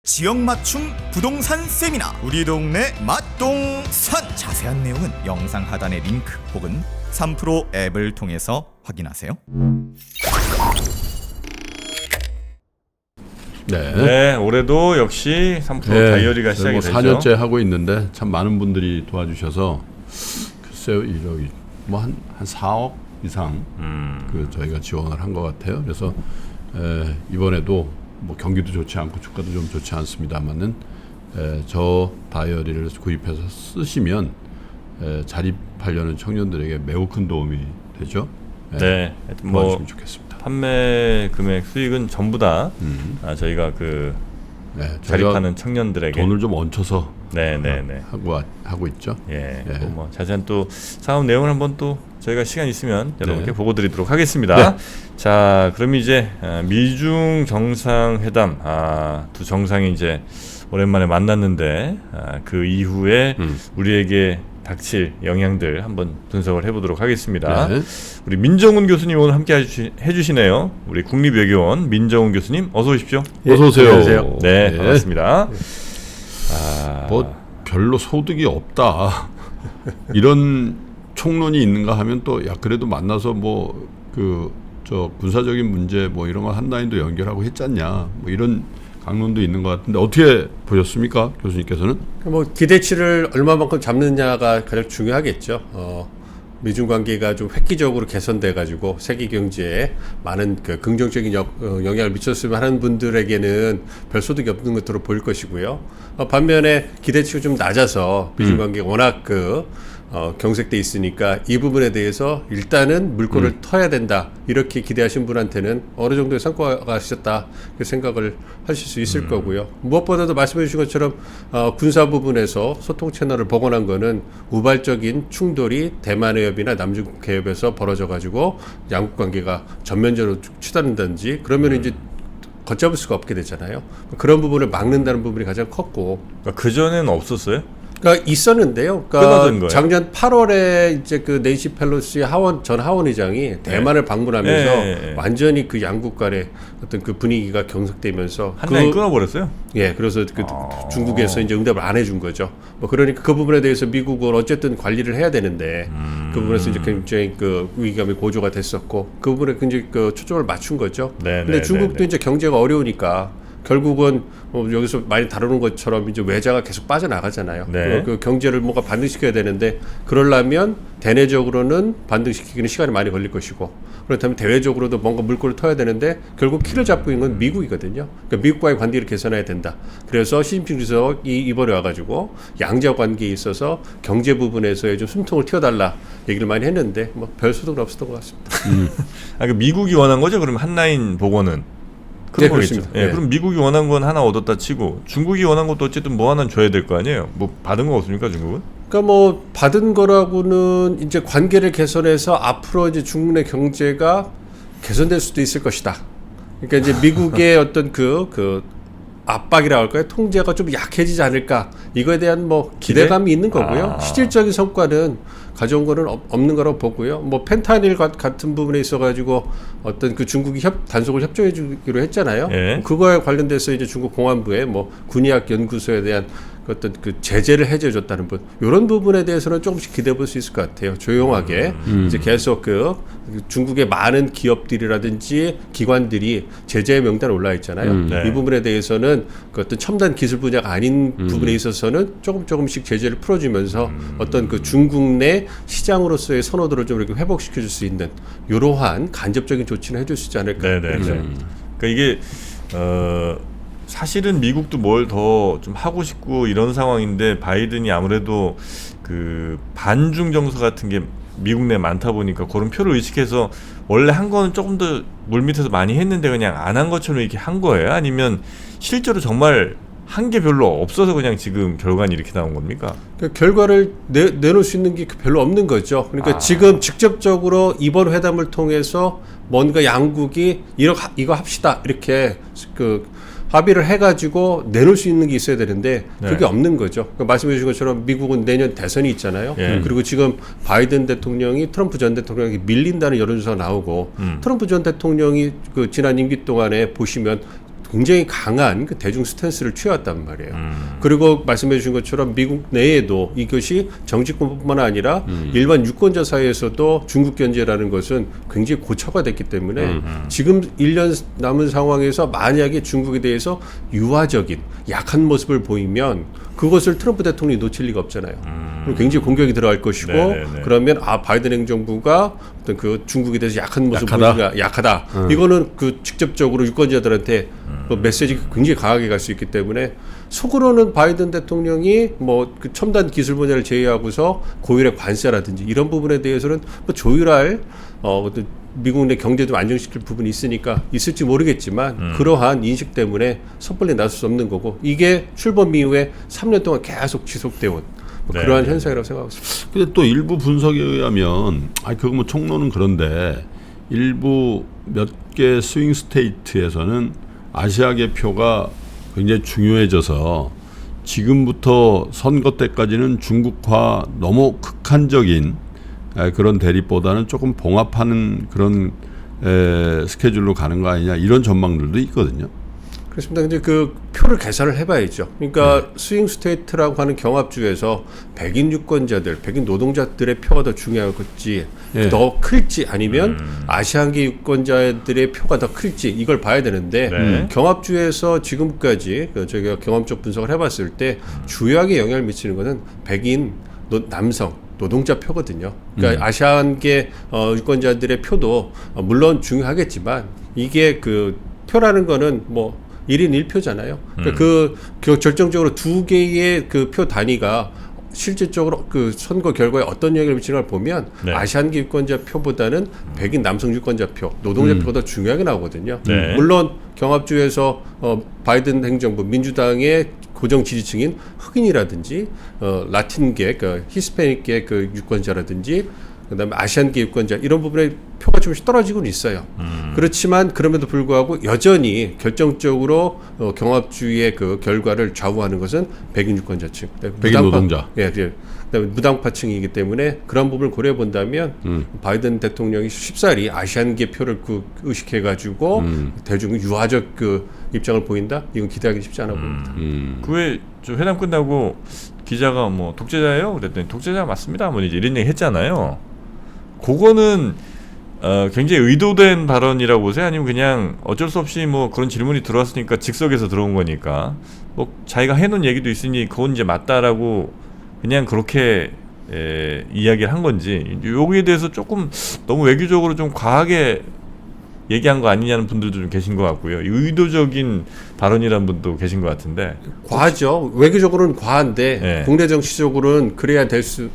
지역 맞춤 부동산 세미나 우리 동네 맛동산 자세한 내용은 영상 하단의 링크 혹은 3프로 앱을 통해서 확인하세요. 네, 올해도 역시 3프로 다이어리가 시작이 되죠. 4년째 하고 있는데 참 많은 분들이 도와주셔서 글쎄요, 뭐한 4억 이상 그 저희가 지원을 한 것 같아요. 그래서 이번에도 뭐 경기도 좋지 않고 주가도 좀 좋지 않습니다만은 저 다이어리를 구입해서 쓰시면 자립하려는 청년들에게 매우 큰 도움이 되죠. 네, 도와주시면 좋겠습니다. 판매 금액 수익은 전부 다 저희가 자립하는 청년들에게 돈을 좀 얹혀서 하고 있죠. 뭐 자세한 또 사업 내용을 한번 또 저희가 시간 있으면 여러분께 보고 드리도록 하겠습니다. 자, 그럼 이제 미중 정상회담 두 정상이 이제 오랜만에 만났는데 그 이후에 우리에게 닥칠 영향들 한번 분석을 해보도록 하겠습니다. 우리 민정훈 교수님 오늘 함께 해주시네요. 우리 국립외교원 민정훈 교수님 어서 오십시오. 어서 오세요. 안녕하세요. 네, 반갑습니다. 뭐 별로 소득이 없다 이런 총론이 있는가 하면 또 그래도 만나서 뭐 저 군사적인 문제 뭐 이런 거 한 라인도 연결하고 했잖냐 뭐 이런 강론도 있는 것 같은데 어떻게 보셨습니까, 교수님께서는? 뭐 기대치를 얼마만큼 잡느냐가 가장 중요하겠죠. 미중 관계가 좀 획기적으로 개선돼 가지고 세계 경제에 많은 긍정적인 영향을 미쳤으면 하는 분들에게는 별 소득이 없는 것으로 보일 것이고요. 반면에 기대치가 좀 낮아서 미중 관계가 워낙 경색돼 있으니까 이 부분에 대해서 일단은 물꼬를 터야 된다 이렇게 기대하신 분한테는 어느 정도의 성과가 있었다 생각을 하실 수 있을 거고요. 무엇보다도 말씀해 주신 것처럼 군사 부분에서 소통 채널을 복원한 거는 우발적인 충돌이 대만 해협이나 남중 해협에서 벌어져 가지고 양국 관계가 전면적으로 치닫는다든지 그러면 이제 걷잡을 수가 없게 되잖아요. 그런 부분을 막는다는 부분이 가장 컸고. 그 전에는 없었어요? 그러니까 있었는데요. 그러니까 작년 8월에 이제 그 낸시 펠로시 전 하원의장이 대만을 방문하면서 완전히 그 양국 간의 어떤 그 분위기가 경색되면서 한 라인 끊어버렸어요. 그래서 중국에서 이제 응답을 안 해준 거죠. 뭐 그러니까 그 부분에 대해서 미국은 어쨌든 관리를 해야 되는데 그 부분에서 이제 굉장히 그 위기감이 고조가 됐었고 그 부분에 굉장히 초점을 맞춘 거죠. 근데 중국도 이제 경제가 어려우니까. 결국은 여기서 많이 다루는 것처럼 이제 외자가 계속 빠져나가잖아요. 그 경제를 뭔가 반등시켜야 되는데 그러려면 대내적으로는 반등시키기는 시간이 많이 걸릴 것이고 그렇다면 대외적으로도 뭔가 물꼬를 터야 되는데 결국 키를 잡고 있는 건 미국이거든요. 그러니까 미국과의 관계를 개선해야 된다. 그래서 시진핑 주석이 이번에 와가지고 양자 관계에 있어서 경제 부분에서의 좀 숨통을 틔워달라 얘기를 많이 했는데 뭐 별 소득은 없었던 것 같습니다. 그러니까 미국이 원한 거죠? 그럼 한라인 복원은? 그런 거겠죠. 그럼 미국이 원한 건 하나 얻었다 치고 중국이 원한 것도 어쨌든 뭐 하나는 줘야 될 거 아니에요. 뭐 받은 거 없습니까, 중국은? 그러니까 뭐 받은 거라고는 이제 관계를 개선해서 앞으로 이제 중국 내 경제가 개선될 수도 있을 것이다. 그러니까 이제 미국의 어떤 그 압박이라고 할까요? 통제가 좀 약해지지 않을까? 이거에 대한 뭐 기대감이 있는 거고요. 실질적인 성과는 가져온 거는 없는 거라고 보고요. 뭐 펜타닐 같은 부분에 있어가지고 어떤 그 중국이 단속을 협조해주기로 했잖아요. 그거에 관련돼서 이제 중국 공안부에 뭐 군의학 연구소에 대한 어떤 그 제재를 해제해줬다는 분, 이런 부분에 대해서는 조금씩 기대해 볼 수 있을 것 같아요. 조용하게 이제 계속 그 중국의 많은 기업들이라든지 기관들이 제재 명단에 올라 있잖아요. 이 부분에 대해서는 그 어떤 첨단 기술 분야가 아닌 부분에 있어서는 조금씩 제재를 풀어주면서 어떤 그 중국 내 시장으로서의 선호도를 좀 이렇게 회복시켜줄 수 있는 이러한 간접적인 조치는 해줄 수 있지 않을까. 그러니까 이게 사실은 미국도 뭘 더 좀 하고 싶고 이런 상황인데 바이든이 아무래도 그 반중 정서 같은 게 미국 내에 많다 보니까 그런 표를 의식해서 원래 한 거는 조금 더 물밑에서 많이 했는데 그냥 안 한 것처럼 이렇게 한 거예요? 아니면 실제로 정말 한 게 별로 없어서 그냥 지금 결과는 이렇게 나온 겁니까? 그러니까 결과를 내놓을 수 있는 게 별로 없는 거죠. 그러니까 지금 직접적으로 이번 회담을 통해서 뭔가 양국이 이거 합시다 이렇게 합의를 해가지고 내놓을 수 있는 게 있어야 되는데 그게 없는 거죠. 그러니까 말씀해 주신 것처럼 미국은 내년 대선이 있잖아요. 그리고 지금 바이든 대통령이 트럼프 전 대통령에게 밀린다는 여론조사가 나오고 트럼프 전 대통령이 그 지난 임기 동안에 보시면 굉장히 강한 그 대중 스탠스를 취해왔단 말이에요. 그리고 말씀해 주신 것처럼 미국 내에도 이것이 정치권뿐만 아니라 일반 유권자 사이에서도 중국 견제라는 것은 굉장히 고착화됐기 때문에 지금 1년 남은 상황에서 만약에 중국에 대해서 유화적인 약한 모습을 보이면 그것을 트럼프 대통령이 놓칠 리가 없잖아요. 그럼 굉장히 공격이 들어갈 것이고 네네네. 그러면 바이든 행정부가 어떤 그 중국에 대해서 약한 모습을 약하다. 보이니까 약하다. 이거는 그 직접적으로 유권자들한테 그 메시지가 굉장히 강하게 갈 수 있기 때문에 속으로는 바이든 대통령이 뭐 그 첨단 기술 분야를 제외하고서 고율의 관세라든지 이런 부분에 대해서는 뭐 조율할 어떤 미국 내 경제 좀 안정시킬 부분이 있으니까 있을지 모르겠지만 그러한 인식 때문에 섣불리 나설 수 없는 거고 이게 출범 이후에 3년 동안 계속 지속되어 온 뭐 네. 그러한 현상이라고 생각하고 있습니다. 근데 또 일부 분석에 의하면 그거 뭐 총론은 그런데 일부 몇 개 스윙 스테이트에서는 아시아계 표가 굉장히 중요해져서 지금부터 선거 때까지는 중국화 너무 극한적인 그런 대립보다는 조금 봉합하는 그런 스케줄로 가는 거 아니냐 이런 전망들도 있거든요. 그렇습니다. 근데 그 표를 계산을 해봐야죠. 그러니까 스윙 스테이트라고 하는 경합주에서 백인 유권자들, 백인 노동자들의 표가 더 중요할지, 예. 더 클지 아니면 아시안계 유권자들의 표가 더 클지 이걸 봐야 되는데 네. 경합주에서 지금까지 저희가 경험적 분석을 해봤을 때 주요하게 영향을 미치는 것은 백인 남성 노동자 표거든요. 그러니까 아시안계 유권자들의 표도 물론 중요하겠지만 이게 그 표라는 거는 뭐 1인 1표잖아요. 그러니까 그 결정적으로 두 개의 그 표 단위가 실질적으로 그 선거 결과에 어떤 영향을 미치는 걸 보면 네. 아시안계 유권자 표보다는 백인 남성 유권자 표, 노동자 표가 더 중요하게 나오거든요. 네. 물론 경합주에서 바이든 행정부 민주당의 고정 지지층인 흑인이라든지 라틴계, 그 히스패닉계 그 유권자라든지 그다음에 아시안계 유권자 이런 부분에 표가 조금씩 떨어지고는 있어요. 그렇지만 그럼에도 불구하고 여전히 결정적으로 경합주의 그 결과를 좌우하는 것은 백인 유권자층, 백인 노동자. 예, 그다음에 무당파층이기 때문에 그런 부분을 고려해 본다면 바이든 대통령이 쉽사리 아시안계 표를 의식해 가지고 대중 유화적 그 입장을 보인다? 이건 기대하기 쉽지 않아 보입니다. 그왜 저 회담 끝나고 기자가 뭐 독재자예요? 그랬더니 독재자 맞습니다. 뭐 이제 이런 얘기 했잖아요. 그거는 굉장히 의도된 발언이라고 보세요? 아니면 그냥 어쩔 수 없이 뭐 그런 질문이 들어왔으니까 즉석에서 들어온 거니까 뭐 자기가 해놓은 얘기도 있으니 그건 이제 맞다라고 그냥 그렇게 이야기를 한 건지 여기에 대해서 조금 너무 외교적으로 좀 과하게 얘기한 거 아니냐는 분들도 좀 계신 것 같고요. 의도적인 발언이라는 분도 계신 것 같은데 과하죠. 외교적으로는 과한데 네. 국내 정치적으로는 그래야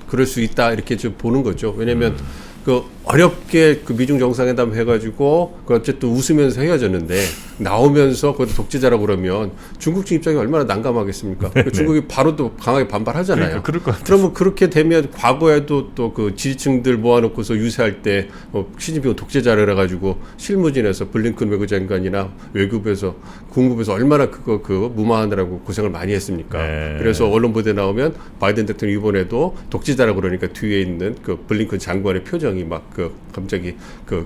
그럴 수 있다 이렇게 좀 보는 거죠. 왜냐하면 그 어렵게 그 미중 정상회담 해가지고 그 어쨌든 웃으면서 헤어졌는데 나오면서 그것도 독재자라고 그러면 중국 측 입장이 얼마나 난감하겠습니까? 중국이 바로 또 강하게 반발하잖아요. 그러니까 그럴 것 같아요. 그러면 그렇게 되면 과거에도 또 그 지지층들 모아놓고서 유세할 때 시진핑은 독재자라 가지고 실무진에서 블링컨 외교장관이나 외교부에서 국무부에서 얼마나 그거 무마하느라고 고생을 많이 했습니까? 네. 그래서 언론 보도에 나오면 바이든 대통령 이번에도 독재자라고 그러니까 뒤에 있는 그 블링컨 장관의 표정이 막 갑자기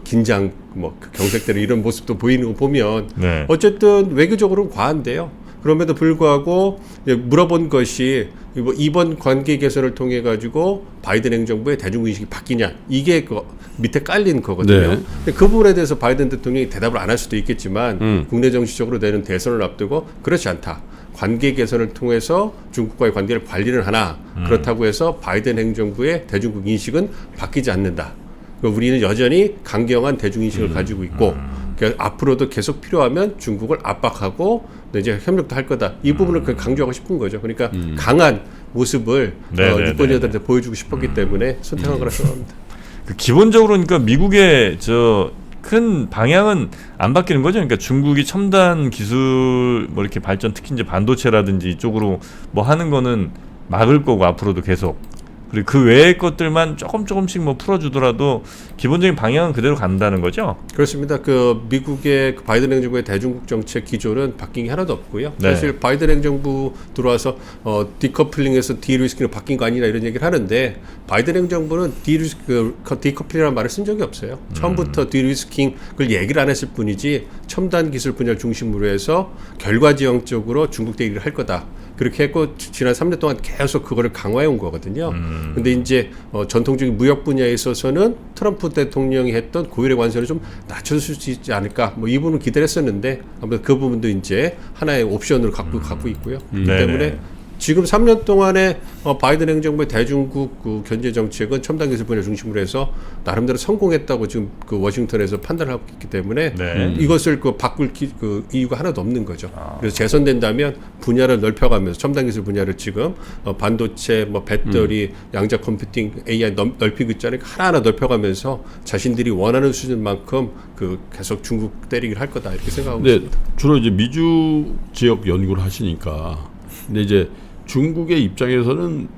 긴장 그 경색되는 이런 모습도 보이는 거 보면 네. 어쨌든 외교적으로는 과한데요. 그럼에도 불구하고 물어본 것이 이번 관계 개선을 통해 가지고 바이든 행정부의 대중인식이 바뀌냐 이게 그 밑에 깔린 거거든요. 네. 그 부분에 대해서 바이든 대통령이 대답을 안 할 수도 있겠지만 국내 정치적으로 되는 대선을 앞두고 그렇지 않다. 관계 개선을 통해서 중국과의 관계를 관리를 하나 그렇다고 해서 바이든 행정부의 대중국 인식은 바뀌지 않는다. 우리는 여전히 강경한 대중인식을 가지고 있고 앞으로도 계속 필요하면 중국을 압박하고 이제 협력도 할 거다. 이 부분을 강조하고 싶은 거죠. 그러니까 강한 모습을 유권자들한테 보여주고 싶었기 때문에 선택한 거라 생각합니다. 기본적으로 그러니까 미국의 큰 방향은 안 바뀌는 거죠. 그러니까 중국이 첨단 기술 뭐 이렇게 발전, 특히 이제 반도체라든지 이쪽으로 뭐 하는 거는 막을 거고 앞으로도 계속. 그리고 그 외의 것들만 조금씩 뭐 풀어주더라도 기본적인 방향은 그대로 간다는 거죠. 그렇습니다. 그 미국의 그 바이든 행정부의 대중국 정책 기조는 바뀐 게 하나도 없고요. 네. 사실 바이든 행정부 들어와서 디커플링에서 디리스킹으로 바뀐 거 아니냐 이런 얘기를 하는데 바이든 행정부는 디커플링이라는 말을 쓴 적이 없어요. 처음부터 디리스킹을 얘기를 안 했을 뿐이지 첨단 기술 분야를 중심으로 해서 결과지향적으로 중국 대리를 할 거다. 그렇게 했고 지난 3년 동안 계속 그거를 강화해 온 거거든요. 근데 이제 전통적인 무역 분야에 있어서는 트럼프 대통령이 했던 고율의 관세를 좀 낮춰줄 수 있지 않을까. 뭐 이 부분은 기대를 했었는데 아무튼 그 부분도 이제 하나의 옵션으로 갖고 있고요. 그렇기 때문에 네네. 지금 3년 동안에 바이든 행정부의 대중국 그 견제 정책은 첨단 기술 분야 중심으로 해서 나름대로 성공했다고 지금 그 워싱턴에서 판단을 하고 있기 때문에 네. 이것을 그 바꿀 그 이유가 하나도 없는 거죠. 그래서 재선된다면 분야를 넓혀가면서 첨단 기술 분야를 지금 반도체, 뭐 배터리, 양자 컴퓨팅, AI 넓히고 있잖아요. 하나하나 넓혀가면서 자신들이 원하는 수준만큼 그 계속 중국 때리기를 할 거다 이렇게 생각하고 근데 있습니다. 주로 이제 미주 지역 연구를 하시니까 근데 이제 중국의 입장에서는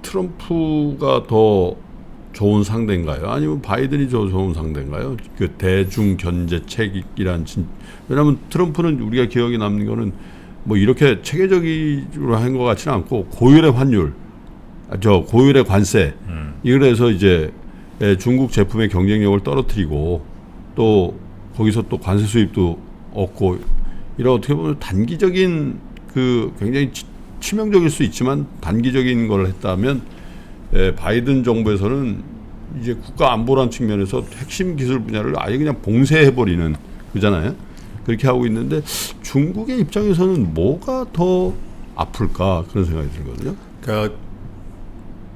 트럼프가 더 좋은 상대인가요? 아니면 바이든이 더 좋은 상대인가요? 그 대중 견제책이란 왜냐하면 트럼프는 우리가 기억에 남는 거는 뭐 이렇게 체계적으로 한 것 같지는 않고 고율의 환율, 고율의 관세 이래서 이제 중국 제품의 경쟁력을 떨어뜨리고 또 거기서 또 관세 수입도 얻고 이런 어떻게 보면 단기적인 그 굉장히 치명적일 수 있지만 단기적인 걸 했다면 바이든 정부에서는 이제 국가 안보란 측면에서 핵심 기술 분야를 아예 그냥 봉쇄해버리는 거잖아요. 그렇게 하고 있는데 중국의 입장에서는 뭐가 더 아플까 그런 생각이 들거든요. 그러니까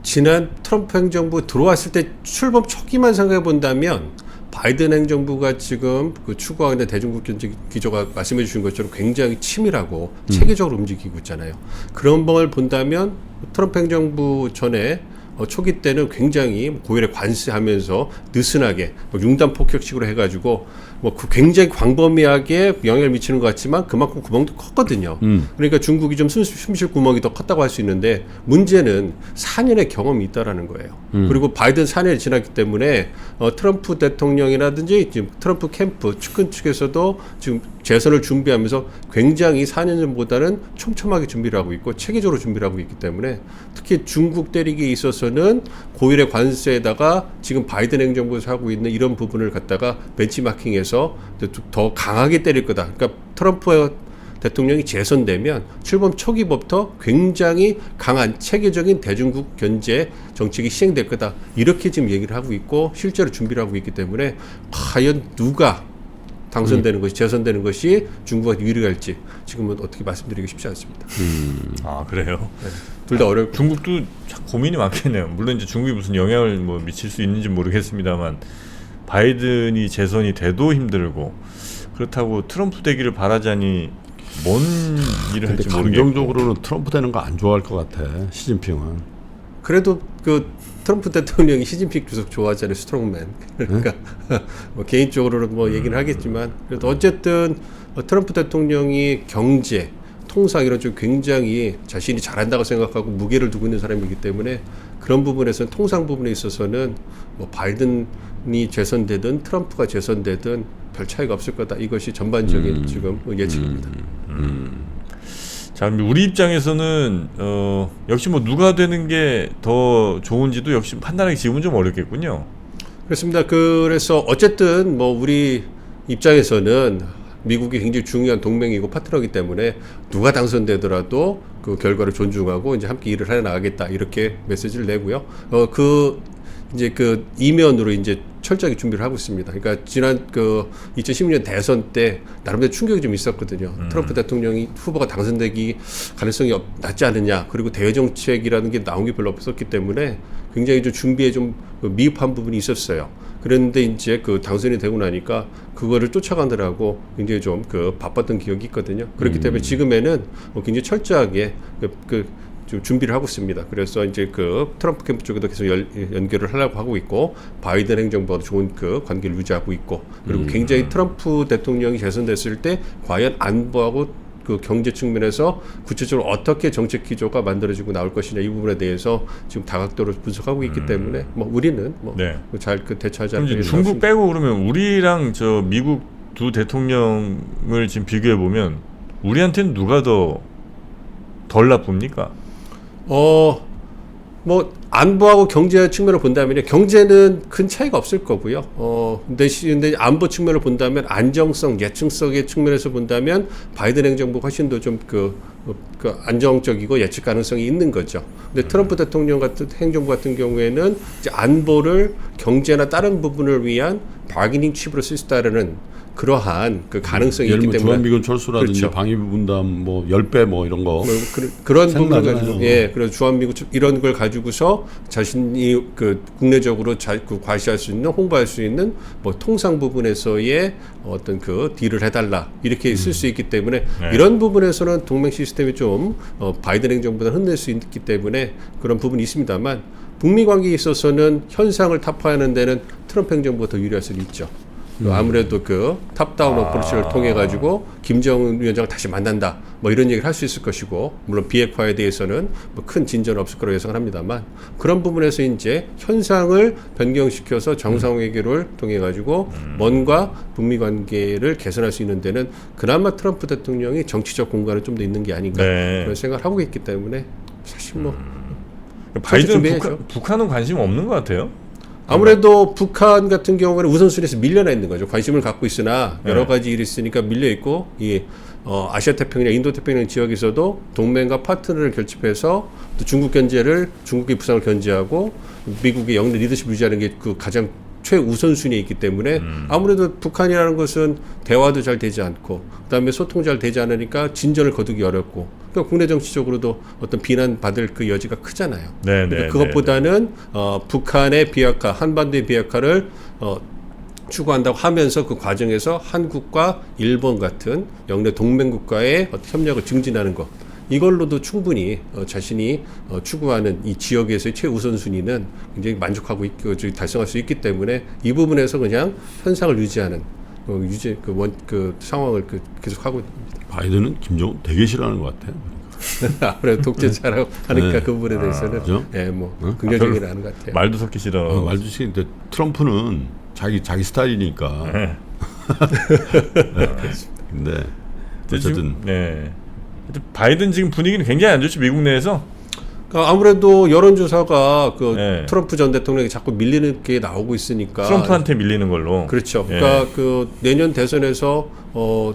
지난 트럼프 행정부 들어왔을 때 출범 초기만 생각해 본다면 바이든 행정부가 지금 그 추구하고 있는 대중국 견제 기조가 말씀해 주신 것처럼 굉장히 치밀하고 체계적으로 움직이고 있잖아요. 그런 걸 본다면 트럼프 행정부 전에 초기 때는 굉장히 고율의 관세하면서 느슨하게 융단 폭격식으로 해가지고 뭐 굉장히 광범위하게 영향을 미치는 것 같지만 그만큼 구멍도 컸거든요. 그러니까 중국이 좀 숨쉴 구멍이 더 컸다고 할 수 있는데 문제는 4년의 경험이 있다라는 거예요. 그리고 바이든 4년이 지났기 때문에 트럼프 대통령이라든지 지금 트럼프 캠프 측근 측에서도 지금 재선을 준비하면서 굉장히 4년 전보다는 촘촘하게 준비를 하고 있고 체계적으로 준비를 하고 있기 때문에 특히 중국 때리기에 있어서는 고율의 관세에다가 지금 바이든 행정부에서 하고 있는 이런 부분을 갖다가 벤치마킹해서 더 강하게 때릴 거다. 그러니까 트럼프 대통령이 재선되면 출범 초기부터 굉장히 강한 체계적인 대중국 견제 정책이 시행될 거다. 이렇게 지금 얘기를 하고 있고 실제로 준비를 하고 있기 때문에 과연 누가 당선되는 것이 재선되는 것이 중국한테 유리할지 지금은 어떻게 말씀드리기 쉽지 않습니다. 아 그래요? 둘 다 어렵고 중국도 참 고민이 많겠네요. 물론 이제 중국이 무슨 영향을 뭐 미칠 수 있는지 모르겠습니다만 바이든이 재선이 돼도 힘들고 그렇다고 트럼프 되기를 바라자니 뭔 일을 할지 모르겠고. 감정적으로는 트럼프 되는 거 안 좋아할 것 같아. 시진핑은. 그래도 그 트럼프 대통령이 시진핑 주석 좋아하잖아요. 스트롱맨. 그러니까 뭐 개인적으로는 뭐 얘기는 하겠지만 그래도 어쨌든 트럼프 대통령이 경제, 통상 이런 쪽 굉장히 자신이 잘한다고 생각하고 무게를 두고 있는 사람이기 때문에 그런 부분에서는 통상 부분에 있어서는 뭐 바이든이 재선되든 트럼프가 재선되든 별 차이가 없을 거다. 이것이 전반적인 지금 예측입니다. 자, 우리 입장에서는 역시 뭐 누가 되는 게 더 좋은지도 역시 판단하기 지금은 좀 어렵겠군요. 그렇습니다. 그래서 어쨌든 뭐 우리 입장에서는 미국이 굉장히 중요한 동맹이고 파트너이기 때문에 누가 당선되더라도 그 결과를 존중하고 이제 함께 일을 해 나가겠다 이렇게 메시지를 내고요. 이제 그 이면으로 이제 철저하게 준비를 하고 있습니다. 그러니까 지난 그 2016년 대선 때 나름대로 충격이 좀 있었거든요. 트럼프 대통령이 후보가 당선되기 가능성이 낮지 않느냐. 그리고 대외 정책이라는 게 나온 게 별로 없었기 때문에 굉장히 좀 준비에 좀 미흡한 부분이 있었어요. 그런데 이제 그 당선이 되고 나니까 그거를 쫓아가느라고 굉장히 좀 그 바빴던 기억이 있거든요. 그렇기 때문에 지금에는 굉장히 철저하게 좀 준비를 하고 있습니다. 그래서 이제 그 트럼프 캠프 쪽에도 계속 연결을 하려고 하고 있고 바이든 행정부와도 좋은 그 관계를 유지하고 있고 그리고 굉장히 트럼프 대통령이 재선됐을 때 과연 안보하고 그 경제 측면에서 구체적으로 어떻게 정책 기조가 만들어지고 나올 것이냐 이 부분에 대해서 지금 다각도로 분석하고 있기 때문에 뭐 우리는 뭐 네. 잘 그 대처하지 그럼 않고 이제 중국 빼고 그러면 우리랑 저 미국 두 대통령을 지금 비교해 보면 우리한테는 누가 덜 나쁩니까? 뭐 안보하고 경제 측면을 본다면 경제는 큰 차이가 없을 거고요. 근데 안보 측면을 본다면 안정성, 예측성의 측면에서 본다면 바이든 행정부가 훨씬 더 좀 그 안정적이고 예측 가능성이 있는 거죠. 근데 트럼프 대통령 같은 행정부 같은 경우에는 이제 안보를 경제나 다른 부분을 위한 바기닝 칩으로 쓸 수 있다라는 그러한 그 가능성이 예를 있기 들면 때문에 주한미군 철수라든지 그렇죠. 방위비 분담 뭐 10배 뭐 이런 거 그런 부분을 생각나잖아요. 가지고 그래서 주한미군 이런 걸 가지고서 자신이 그 국내적으로 그 과시할 수 있는 홍보할 수 있는 뭐 통상 부분에서의 어떤 그 딜을 해달라 이렇게 쓸 수 있기 때문에 네. 이런 부분에서는 동맹 시스템이 좀 바이든 행정보다 흔들 수 있기 때문에 그런 부분이 있습니다만 북미 관계에 있어서는 현상을 타파하는 데는 트럼프 행정부가 더 유리할 수는 있죠. 아무래도 그 탑다운 어프로치를 통해 가지고 김정은 위원장을 다시 만난다 뭐 이런 얘기를 할 수 있을 것이고 물론 비핵화에 대해서는 뭐 큰 진전은 없을 거라고 예상을 합니다만 그런 부분에서 이제 현상을 변경시켜서 정상회담을 통해 가지고 뭔가 북미 관계를 개선할 수 있는 데는 그나마 트럼프 대통령이 정치적 공간이 좀 더 있는 게 아닌가 네. 그런 생각을 하고 있기 때문에 사실 뭐 바이든 준비해야죠. 북한은 관심 없는 것 같아요. 아무래도 북한 같은 경우에는 우선순위에서 밀려나 있는 거죠. 관심을 갖고 있으나 여러 네. 가지 일이 있으니까 밀려 있고 이 아시아 태평양, 인도 태평양 지역에서도 동맹과 파트너를 결집해서 또 중국 견제를 중국의 부상을 견제하고 미국의 영내 리더십 유지하는 게 그 가장 최우선순위에 있기 때문에 아무래도 북한이라는 것은 대화도 잘 되지 않고 그다음에 소통 잘 되지 않으니까 진전을 거두기 어렵고 그러니까 국내 정치적으로도 어떤 비난받을 그 여지가 크잖아요. 네, 근데 네, 그것보다는 북한의 비핵화, 한반도의 비핵화를 추구한다고 하면서 그 과정에서 한국과 일본 같은 영내 동맹국가의 어떤 협력을 증진하는 것 이걸로도 충분히 자신이 추구하는 이 지역에서의 최우선순위는 굉장히 만족하고 있고 달성할 수 있기 때문에 이 부분에서 그냥 현상을 유지하는 그 상황을 계속하고 있습니다. 바이든은 김정은 되게 싫어하는 것 같아요. 아무래도 독재자라고 하니까 네. 그 부분에 대해서는 그죠? 뭐 긍정적이긴 하는 것 같아요. 말도 섞기 싫어. 말도 시는데 트럼프는 자기 스타일이니까. 네. 근데 지금, 어쨌든 네. 바이든 지금 분위기는 굉장히 안 좋죠 미국 내에서. 그러니까 아무래도 여론조사가 그 네. 트럼프 전 대통령이 자꾸 밀리는 게 나오고 있으니까 트럼프한테 밀리는 걸로. 그렇죠. 예. 그러니까 그 내년 대선에서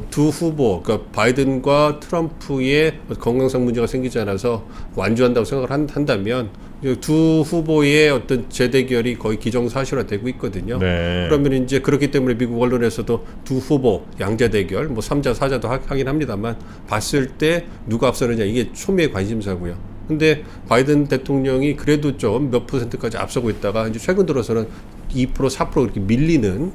두 후보, 그러니까 바이든과 트럼프의 건강상 문제가 생기지 않아서 완주한다고 생각을 한다면 두 후보의 어떤 재대결이 거의 기정사실화되고 있거든요. 네. 그러면 이제 그렇기 때문에 미국 언론에서도 두 후보 양자 대결, 뭐 3자, 4자도 하긴 합니다만 봤을 때 누가 앞서느냐 이게 초미의 관심사고요. 근데 바이든 대통령이 그래도 좀 몇 %까지 앞서고 있다가 이제 최근 들어서는 2%, 4% 이렇게 밀리는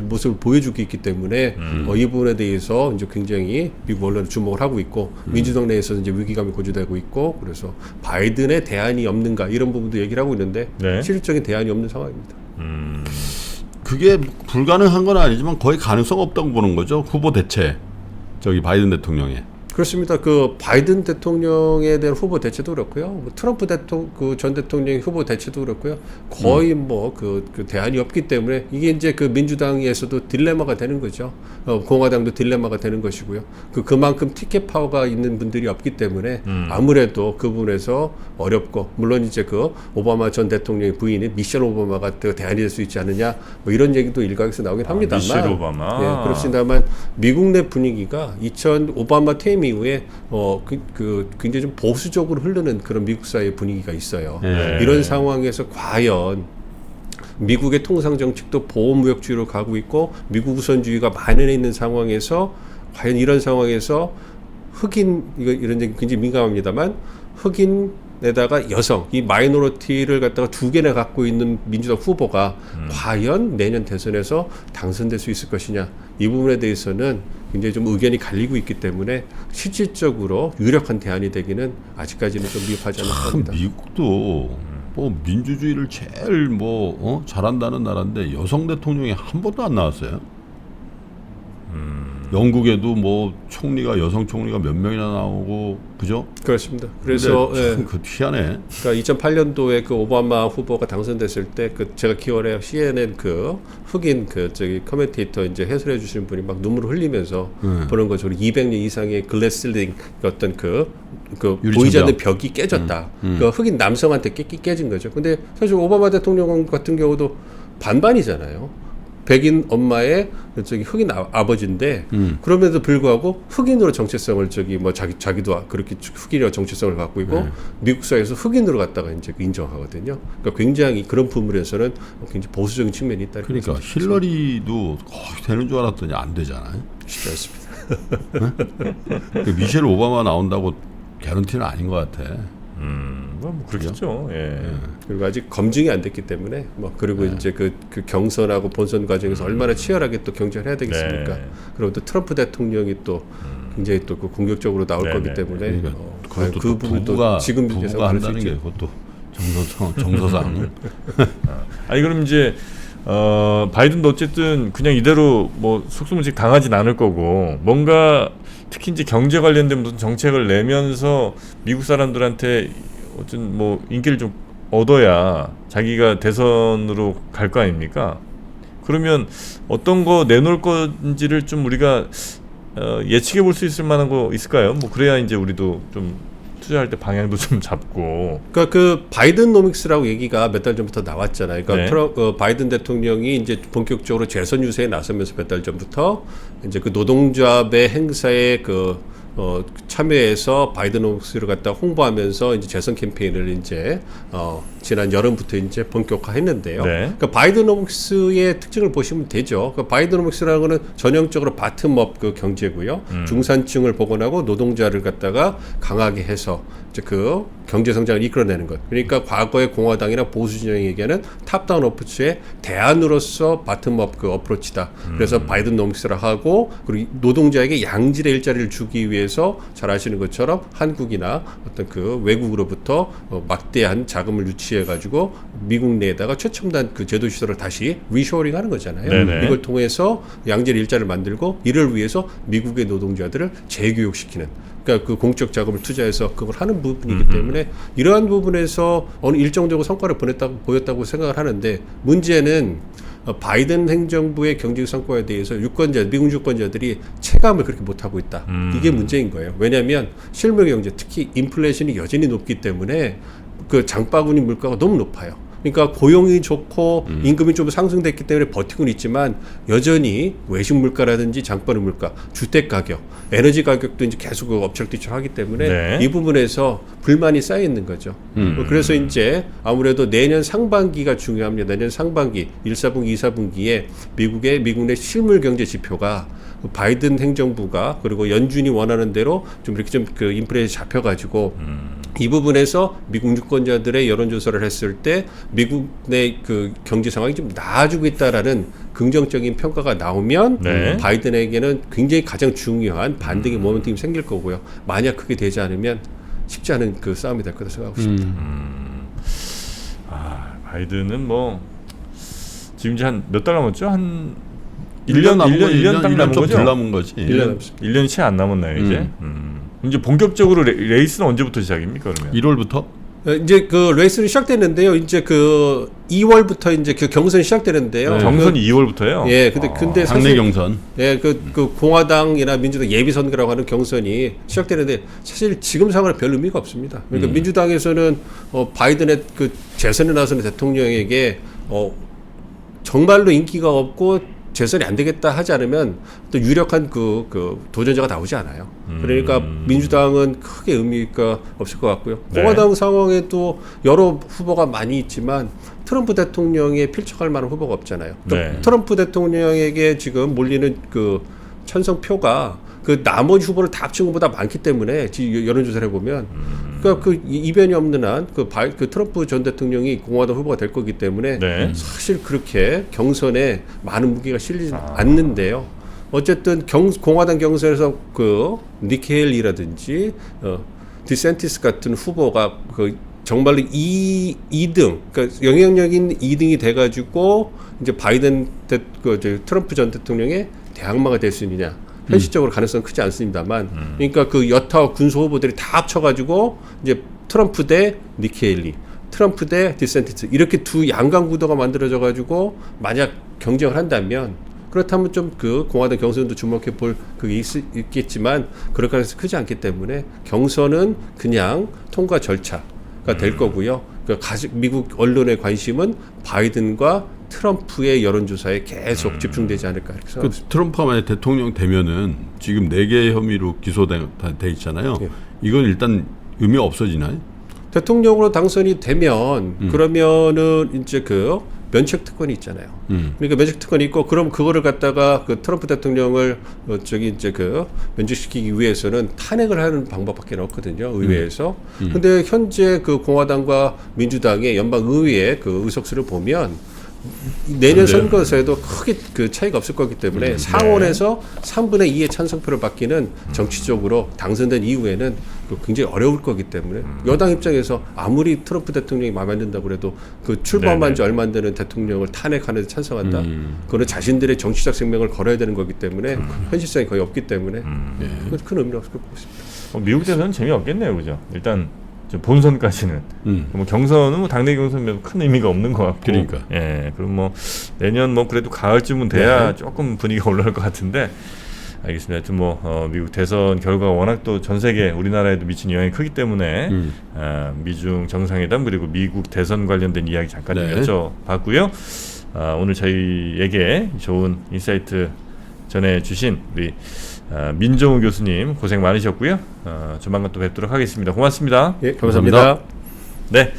모습을 보여주고 있기 때문에 이 부분에 대해서 이제 굉장히 미국 언론이 주목을 하고 있고 민주당 내에서 이제 위기감이 고조되고 있고 그래서 바이든의 대안이 없는가 이런 부분도 얘기를 하고 있는데 네. 실질적인 대안이 없는 상황입니다. 그게 불가능한 건 아니지만 거의 가능성 없다고 보는 거죠. 후보 대체 저기 바이든 대통령의. 그렇습니다. 그 바이든 대통령에 대한 후보 대체도 그렇고요. 뭐 트럼프 전 대통령의 후보 대체도 그렇고요. 거의 뭐 그 대안이 없기 때문에 이게 이제 그 민주당에서도 딜레마가 되는 거죠. 공화당도 딜레마가 되는 것이고요. 그만큼 티켓 파워가 있는 분들이 없기 때문에 아무래도 그 부분에서 어렵고 물론 이제 그 오바마 전 대통령의 부인인 미셸 오바마가 그 대안이 될 수 있지 않느냐 뭐 이런 얘기도 일각에서 나오긴 합니다만. 미셸 오바마. 예, 그렇습니다만 미국 내 분위기가 오바마 퇴임 이후에 굉장히 좀 보수적으로 흐르는 그런 미국 사회의 분위기가 있어요. 네. 이런 상황에서 과연 미국의 통상 정책도 보호무역주의로 가고 있고 미국 우선주의가 만연해 있는 상황에서 과연 이런 상황에서 이런 얘기 굉장히 민감합니다만 흑인에다가 여성 이 마이너리티를 갖다가 두 개나 갖고 있는 민주당 후보가 과연 내년 대선에서 당선될 수 있을 것이냐 이 부분에 대해서는 굉장히 좀 의견이 갈리고 있기 때문에 실질적으로 유력한 대안이 되기는 아직까지는 좀 미흡하지 않을 참 겁니다. 미국도 뭐 민주주의를 제일 잘한다는 나라인데 여성 대통령이 한 번도 안 나왔어요. 영국에도 뭐 총리가 여성 총리가 몇 명이나 나오고 그죠? 그렇습니다. 그래서 예. 그 희한해. 그러니까 2008년도에 그 오바마 후보가 당선됐을 때 그 제가 기억에 CNN 그 흑인 그 저기 커멘테이터 이제 해설해 주시는 분이 막 눈물을 흘리면서 보는 거죠. 200년 이상의 글래슬링 어떤 그 보이지 않는 벽이 깨졌다. 그 흑인 남성한테 깨진 거죠. 근데 사실 오바마 대통령 같은 경우도 반반이잖아요. 백인 엄마의 저기 흑인 아버지인데 그럼에도 불구하고 흑인으로 정체성을 저기 뭐 자기도 그렇게 흑인이라고 정체성을 갖고 있고 미국 사회에서 흑인으로 갖다가 이제 인정하거든요. 그러니까 굉장히 그런 부분에서는 굉장히 보수적인 측면이 있다. 그러니까 힐러리도 거의 되는 줄 알았더니 안 되잖아요. 쉽지 않습니다. 미셸 오바마 나온다고 개런티는 아닌 것 같아. 뭐 그렇겠죠. 예. 그리고 아직 검증이 안 됐기 때문에 뭐 그리고 이제 그 경선하고 본선 과정에서 얼마나 치열하게 또 경쟁을 해야 되겠습니까? 네. 그리고 또 트럼프 대통령이 또 굉장히 또 그 공격적으로 나올 거기 때문에 그러니까 과연 그것도 그 부분도 지금 부부가 한다는 게 그것도 정서상. 아니 그럼 이제 바이든도 어쨌든 그냥 이대로 뭐 속수무책 당하진 않을 거고 뭔가 특히 이제 경제 관련된 무슨 정책을 내면서 미국 사람들한테 어쨌든 뭐 인기를 좀 얻어야 자기가 대선으로 갈 거 아닙니까? 그러면 어떤 거 내놓을 건지를 좀 우리가 예측해 볼 수 있을 만한 거 있을까요? 뭐 그래야 이제 우리도 좀 투자할 때 방향도 좀 잡고. 그러니까 그 바이든노믹스라고 얘기가 몇 달 전부터 나왔잖아요. 그러니까 네. 바이든 대통령이 이제 본격적으로 재선 유세에 나서면서 몇 달 전부터 이제 그 노동조합의 행사에 참여해서 바이든노믹스를 갖다 홍보하면서 이제 재선 캠페인을 이제 지난 여름부터 이제 본격화했는데요. 네. 그러니까 바이든노믹스의 특징을 보시면 되죠. 그러니까 바이든노믹스라는 거는 전형적으로 바텀업 그 경제고요. 중산층을 복원하고 노동자를 갖다가 강하게 해서 이제 그 경제 성장을 이끌어내는 것. 그러니까 과거의 공화당이나 보수 진영이 얘기하는 탑다운 어프로치의 대안으로서 바텀업 그 어프로치다. 그래서 바이든노믹스라 하고 그리고 노동자에게 양질의 일자리를 주기 위해서 잘 아시는 것처럼 한국이나 어떤 그 외국으로부터 막대한 자금을 유치해 가지고 미국 내에다가 최첨단 그 제도 시설을 다시 리쇼어링하는 거잖아요. 네네. 이걸 통해서 양질의 일자리를 만들고 이를 위해서 미국의 노동자들을 재교육시키는. 그러니까 그 공적 자금을 투자해서 그걸 하는 부분이기 때문에 이러한 부분에서 어느 일정적으로 성과를 보였다고 생각을 하는데 문제는 바이든 행정부의 경제적 성과에 대해서 미국 유권자들이 체감을 그렇게 못하고 있다. 이게 문제인 거예요. 왜냐하면 실물 경제, 특히 인플레이션이 여전히 높기 때문에 그 장바구니 물가가 너무 높아요. 그러니까 고용이 좋고 임금이 좀 상승됐기 때문에 버티고는 있지만 여전히 외식 물가라든지 장바구니 물가, 주택 가격, 에너지 가격도 이제 계속 엎치락뒤치락하기 때문에 네. 이 부분에서 불만이 쌓여 있는 거죠. 그래서 이제 아무래도 내년 상반기가 중요합니다. 내년 상반기 1사분기, 2사분기에 미국 내 실물 경제 지표가 바이든 행정부가 그리고 연준이 원하는 대로 좀 이렇게 좀 그 인플레이션이 잡혀가지고 이 부분에서 미국 유권자들의 여론조사를 했을 때 미국 내 그 경제 상황이 좀 나아지고 있다라는 긍정적인 평가가 나오면 네. 바이든에게는 굉장히 가장 중요한 반등의 모멘텀이 생길 거고요. 만약 그게 되지 않으면 쉽지 않은 그 싸움이 될 거다 생각하고 있습니다. 바이든은 뭐 지금 이제 한 몇 달 남았죠? 한 1년 남은 1년 딱 남은 거죠? 덜 남은 거지. 1년 남습니다. 1년이 채 안 남았나요, 이제? 이제 본격적으로 레이스는 언제부터 시작입니까, 그러면? 1월부터? 이제 그 레이스는 시작됐는데요. 이제 그 2월부터 이제 그 경선이 시작되는데요. 네. 경선이 2월부터요? 예, 근데 당내 사실 경선. 예, 그 공화당이나 민주당 예비 선거라고 하는 경선이 시작되는데 사실 지금 상황은 별 의미가 없습니다. 그러니까 민주당에서는 바이든의 그 재선에 나서는 대통령에게 정말로 인기가 없고 재선이 안 되겠다 하지 않으면 또 유력한 그 도전자가 나오지 않아요. 그러니까 민주당은 크게 의미가 없을 것 같고요. 네. 공화당 상황에도 여러 후보가 많이 있지만 트럼프 대통령에 필적할 만한 후보가 없잖아요. 또 네. 트럼프 대통령에게 지금 몰리는 그 찬성표가 그 나머지 후보를 다 합친 것보다 많기 때문에 여론조사를 해보면 그러니까 그 이변이 없는 한 그 트럼프 전 대통령이 공화당 후보가 될 거기 때문에 네. 사실 그렇게 경선에 많은 무게가 실리지 않는데요. 어쨌든 공화당 경선에서 그 니케일이라든지 디센티스 같은 후보가 그 정말로 2등, 그러니까 영향력 있는 2등이 돼가지고 이제 바이든 트럼프 전 대통령의 대항마가 될 수 있느냐. 현실적으로 가능성 크지 않습니다만, 그러니까 그 여타 군소 후보들이 다 합쳐가지고 이제 트럼프 대 니키 헤일리, 트럼프 대 디센티스 이렇게 두 양강 구도가 만들어져가지고 만약 경쟁을 한다면 그렇다면 좀 그 공화당 경선도 주목해 볼 그게 있겠지만 그럴 가능성이 크지 않기 때문에 경선은 그냥 통과 절차가 될 거고요. 그러니까 미국 언론의 관심은 바이든과 트럼프의 여론조사에 계속 집중되지 않을까 이렇게 그 생각합니다. 트럼프가 만약 대통령 되면은 지금 4개의 혐의로 기소돼 있잖아요. 예. 이건 일단 의미 없어지나요? 대통령으로 당선이 되면 그러면은 이제 그 면책 특권이 있잖아요. 그러니까 면책 특권이 있고 그럼 그거를 갖다가 그 트럼프 대통령을 저기 이제 그 면직시키기 위해서는 탄핵을 하는 방법밖에 없거든요. 의회에서. 근데 현재 그 공화당과 민주당의 연방 의회의 그 의석수를 보면 내년 선거에서도 크게 그 차이가 없을 거기 때문에 상원에서 3분의 2의 찬성표를 받기는 정치적으로 당선된 이후에는 그 굉장히 어려울 거기 때문에 여당 입장에서 아무리 트럼프 대통령이 마음에 안 든다고 해도 그 출범한 지 얼마 안 되는 대통령을 탄핵하는 데 찬성한다. 그거는 자신들의 정치적 생명을 걸어야 되는 거기 때문에 현실성이 거의 없기 때문에 큰 의미가 없을 것 같습니다. 미국 대선은 재미없겠네요, 그죠? 일단 좀 본선까지는 뭐 경선은 뭐 당내 경선은 큰 의미가 없는 것 같고, 그러니까. 예, 그럼 뭐 내년 뭐 그래도 가을쯤은 돼야 조금 분위기가 올라올 것 같은데. 알겠습니다. 하여튼 뭐 미국 대선 결과가 워낙 또 전 세계 우리나라에도 미친 영향이 크기 때문에 미중 정상회담 그리고 미국 대선 관련된 이야기 잠깐 좀 여쭤봤고요. 오늘 저희에게 좋은 인사이트 전해주신 우리 민정우 교수님 고생 많으셨고요. 조만간 또 뵙도록 하겠습니다. 고맙습니다. 예, 감사합니다. 네.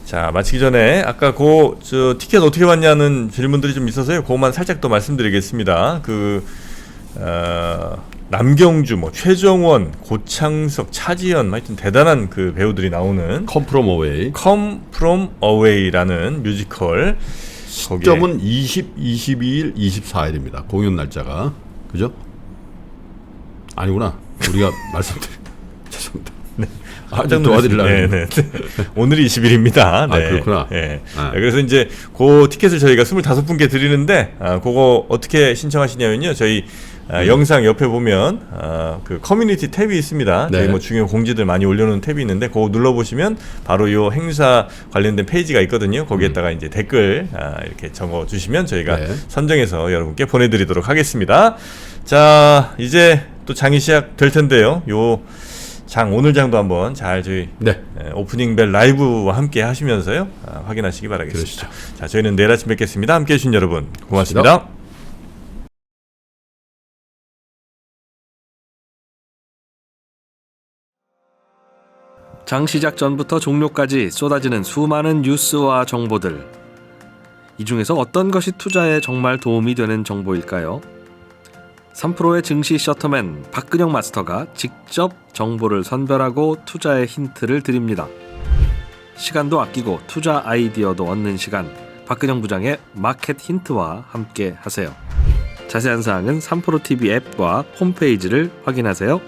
자, 마치기 전에 아까 저 티켓 어떻게 받냐는 질문들이 좀 있어서요. 그것만 살짝 더 말씀드리겠습니다. 남경주, 뭐 최정원, 고창석, 차지연, 하여튼 대단한 그 배우들이 나오는 Come From Away. Come From Away라는 뮤지컬. 시점은 22일, 24일입니다. 공연 날짜가. 그죠? 아니구나. 우리가 죄송합니다. 깜짝 도와드리려고. 네. 오늘이 20일입니다. 네. 그렇구나. 네. 그래서 이제 그 티켓을 저희가 25분께 드리는데 그거 어떻게 신청하시냐면요. 저희 영상 옆에 보면 그 커뮤니티 탭이 있습니다. 네. 저희 뭐 중요한 공지들 많이 올려놓은 탭이 있는데 그거 눌러보시면 바로 요 행사 관련된 페이지가 있거든요. 거기에다가 이제 댓글 이렇게 적어주시면 저희가 선정해서 여러분께 보내드리도록 하겠습니다. 자, 이제 또 장이 시작될 텐데요. 오늘 장도 한번 잘 저희 오프닝 벨 라이브와 함께 하시면서요 확인하시기 바라겠습니다. 그러시죠. 자, 저희는 내일 아침 뵙겠습니다. 함께 해주신 여러분 고맙습니다. 장 시작 전부터 종료까지 쏟아지는 수많은 뉴스와 정보들. 이 중에서 어떤 것이 투자에 정말 도움이 되는 정보일까요? 3프로의 증시 셔터맨 박근영 마스터가 직접 정보를 선별하고 투자의 힌트를 드립니다. 시간도 아끼고 투자 아이디어도 얻는 시간, 박근영 부장의 마켓 힌트와 함께 하세요. 자세한 사항은 3프로 TV 앱과 홈페이지를 확인하세요.